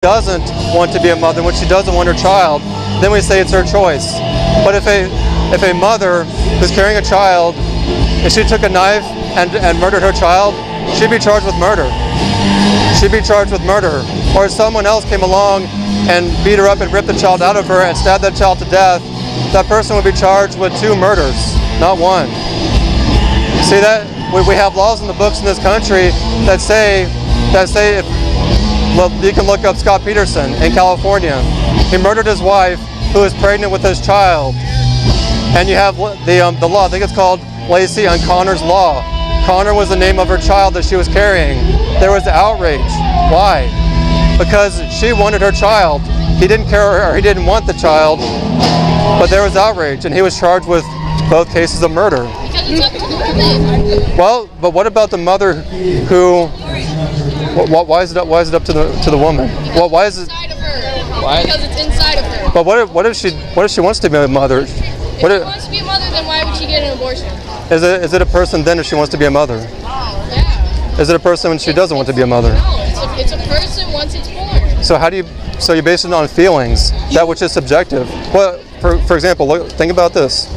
doesn't want to be a mother, when she doesn't want her child, then we say it's her choice. But if a mother who's carrying a child, if she took a knife and murdered her child, she'd be charged with murder. She'd be charged with murder. Or if someone else came along and beat her up and ripped the child out of her and stabbed that child to death, that person would be charged with 2 murders, not 1. See that? We have laws in the books in this country that say if, well, you can look up Scott Peterson in California. He murdered his wife who was pregnant with his child. And you have the law, I think it's called Lacey and Connor's Law. Connor was the name of her child that she was carrying. There was outrage. Why? Because she wanted her child. He didn't care, or he didn't want the child, but there was outrage, and he was charged with both cases of murder. Because it's up to the woman. Well, but what about the mother who? Why is it up to the woman? Well, why is it? Inside of her. Why? Because it's inside of her. But what if she wants to be a mother? If she wants to be a mother, then why would she get an abortion? Is it a person then if she wants to be a mother? Yeah. Is it a person when she doesn't want to be a mother? No, it's a person once it's born. So so you base it on feelings, that which is subjective. Well, for example, think about this.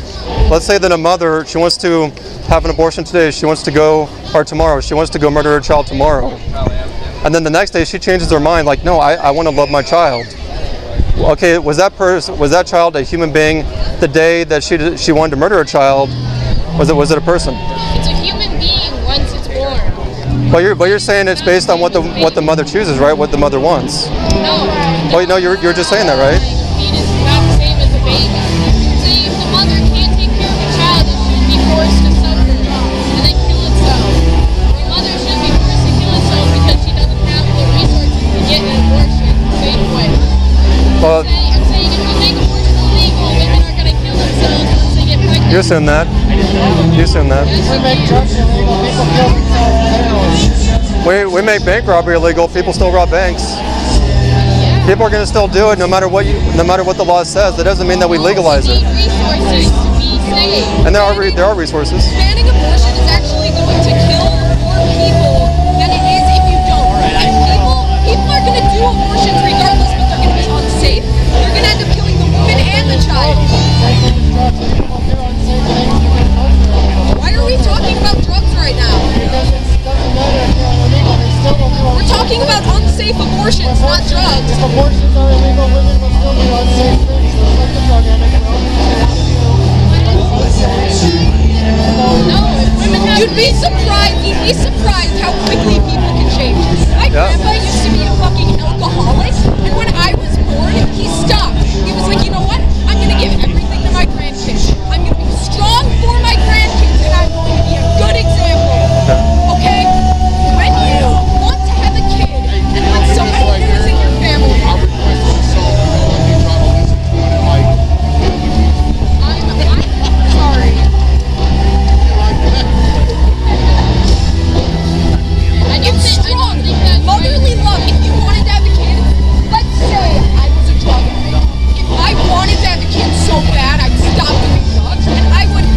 Let's say that a mother, she wants to have an abortion today, she wants to go, or tomorrow, she wants to go murder her child tomorrow. And then the next day she changes her mind, like, no, I want to love my child. Okay, was that child a human being the day that she wanted to murder her child? Was it a person? It's a human being once it's born. But you're saying it's based on what the mother chooses, right? What the mother wants. No. Well, no, you're just saying that, right? A fetus is not the same as a baby. You're saying if the mother can't take care of the child, it should be forced to suffer and then kill itself. The mother should be forced to kill itself because she doesn't have the resources to get an abortion the same way. Well, I'm saying if we make abortion illegal, women are going to kill themselves once they get pregnant. you assume that. You assume that. We make bank robbery illegal. People still rob banks. People are going to still do it no matter what the law says. That doesn't mean that we legalize it. Resources to be safe. And there are resources. Banning abortion is actually going to kill more people than it is if you don't. People are going to do abortions regardless, but they're going to be unsafe. They're going to end up killing the woman and the child. Why are we talking about drugs right now? We're talking about unsafe abortions, not drugs. If abortions are illegal, women will still be unsafe things. Just like the drug addict No, if women have You'd be surprised how quickly people can change. My grandpa used to be a fucking alcoholic, and when I was born, he stopped. He was like, you know what? I'm gonna give everything to my grandkids. I'm gonna be strong for my grandkids, and I'm going to be a good example. Okay? When you want to have a kid, and when somebody is in your family, I'm sorry. it's strong. Motherly love. If you wanted to have a kid, let's say I was a drug addict. If I wanted to have a kid so bad, I'd stop doing drugs, and I would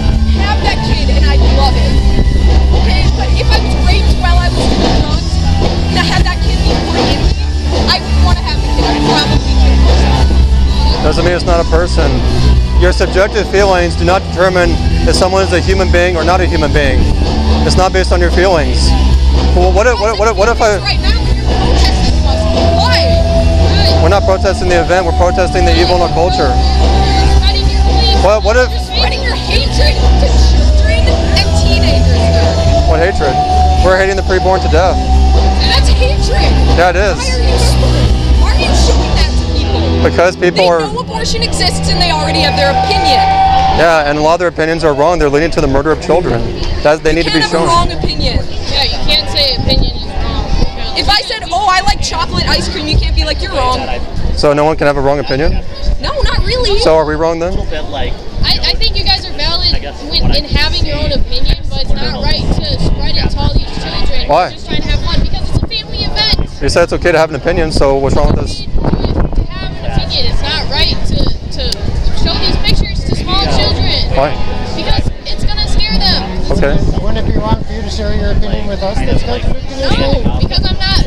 have that kid, and I'd love it. Okay? But if I was raped while I was doing drugs, and I had that kid be put in me, I would want to have the kid. I'd probably kill myself. Doesn't mean it's not a person. Your subjective feelings do not determine if someone is a human being or not a human being. It's not based on your feelings. Well, what if I? Right now, you're protesting us. Why? We're not protesting the event. We're protesting the evil in our culture. What if? You're spreading your hatred to children and teenagers. What hatred? We're hating the preborn to death. That's hatred. Yeah, it is. Why are you showing that to people? Because people They know abortion exists and they already have their opinion. Yeah, and a lot of their opinions are wrong. They're leading to the murder of children. They need to be shown. You can't have a wrong opinion. Yeah, you can't say opinion is wrong. If I said, oh, I like chocolate ice cream, you can't be like, you're wrong. So no one can have a wrong opinion? No, not really. So are we wrong then? I think you guys are valid in having your own opinion, but it's not right to spread it to all these children. Why? You're just trying to have fun because it's a family event. You said it's okay to have an opinion, so what's wrong with this? To have an opinion, it's not right to show these pictures to small children. Why? Because it's going to scare them. Okay. Wouldn't it be wrong for you to share your opinion with us? That's contradicting your No, faith? because I'm not.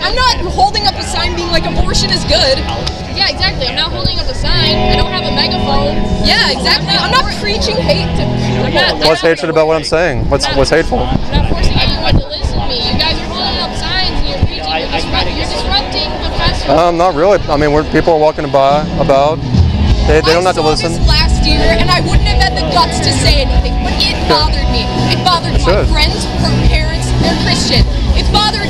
I'm not holding up a sign being like abortion is good. Yeah, exactly. I'm not holding up a sign. I don't have a megaphone. Yeah, exactly. I'm not preaching hate to people. What's hatred about what I'm saying? What's hateful? I'm not forcing anyone to listen to me. You guys are holding up signs and you're preaching. You're disrupting the festival. Not really. I mean, people are walking by about. They don't have to listen. I saw this last year, and I wouldn't have had the guts to say anything, but it bothered me. It bothered my friends, her parents, they're Christian. It bothered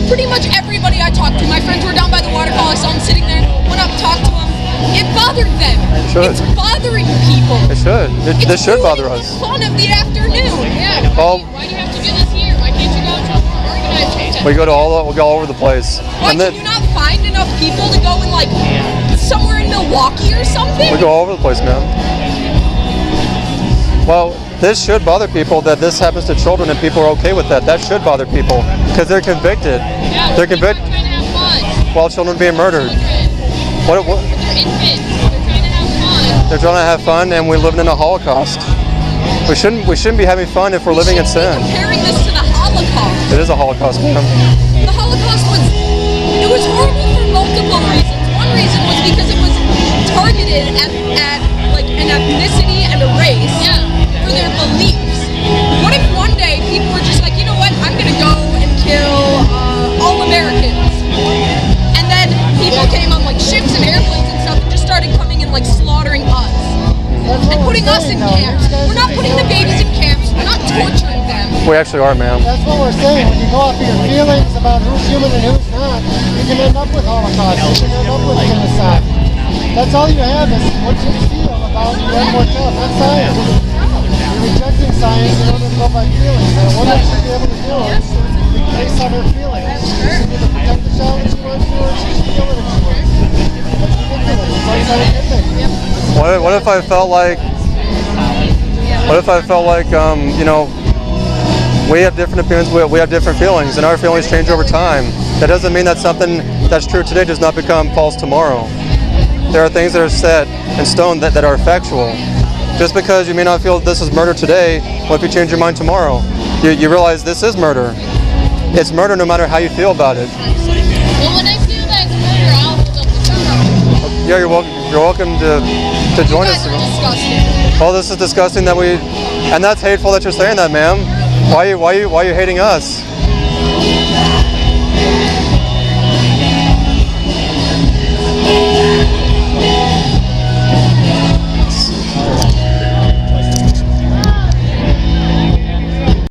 pretty much everybody I talked to. My friends were down by the waterfall. I saw them sitting there, went up, talked to them. It bothered them. It should. It's bothering people. It should. This should bother us. It's fun of the afternoon. Yeah. Well, Why do you have to do this here? Why can't you go to a more organized protest? we go all over the place. Why can you not find enough people to go in like somewhere in Milwaukee or something? We go all over the place, man. Well, this should bother people that this happens to children and people are okay with that. That should bother people because they're convicted. Yeah, They're convicted trying to have fun. while children are being murdered. What? They're infants. They're trying to have fun. They're trying to have fun, and we're living in a Holocaust. We shouldn't be having fun if we're living in sin. Comparing this to the Holocaust. It is a Holocaust, man. The Holocaust was horrible for multiple reasons. One reason was because it was targeted at like an ethnicity and a race for their beliefs. What if one day people were just like, you know what, I'm gonna go and kill all Americans, and then people came on like ships and airplanes and stuff and just started coming and like slaughtering us and putting us in camps. We're not putting the babies in camps. We're not torturing them. We actually are, man. That's what we're saying. When you go off of your feelings about who's human and who's not, you can end up with Holocaust. You can end up with genocide. That's all you have is what you feel about the immortality. That's science. You're rejecting science in order to go by feelings. And what you should be able to do is be based on her feelings. She should either protect the child if she wants to, or she should kill it if she wants to. That's ridiculous. It's outside of anything. What if I felt like? What if I felt like you know? We have different opinions, we have different feelings, and our feelings change over time. That doesn't mean that something that's true today does not become false tomorrow. There are things that are set in stone that are factual. Just because you may not feel this is murder today, what if you change your mind tomorrow? You realize this is murder. It's murder no matter how you feel about it. Well, when I feel that it's murder, I'll hold up the sign. Yeah, you're welcome to join us. Disgusting. Well, this is disgusting that and that's hateful that you're saying that, ma'am. Why are you hating us?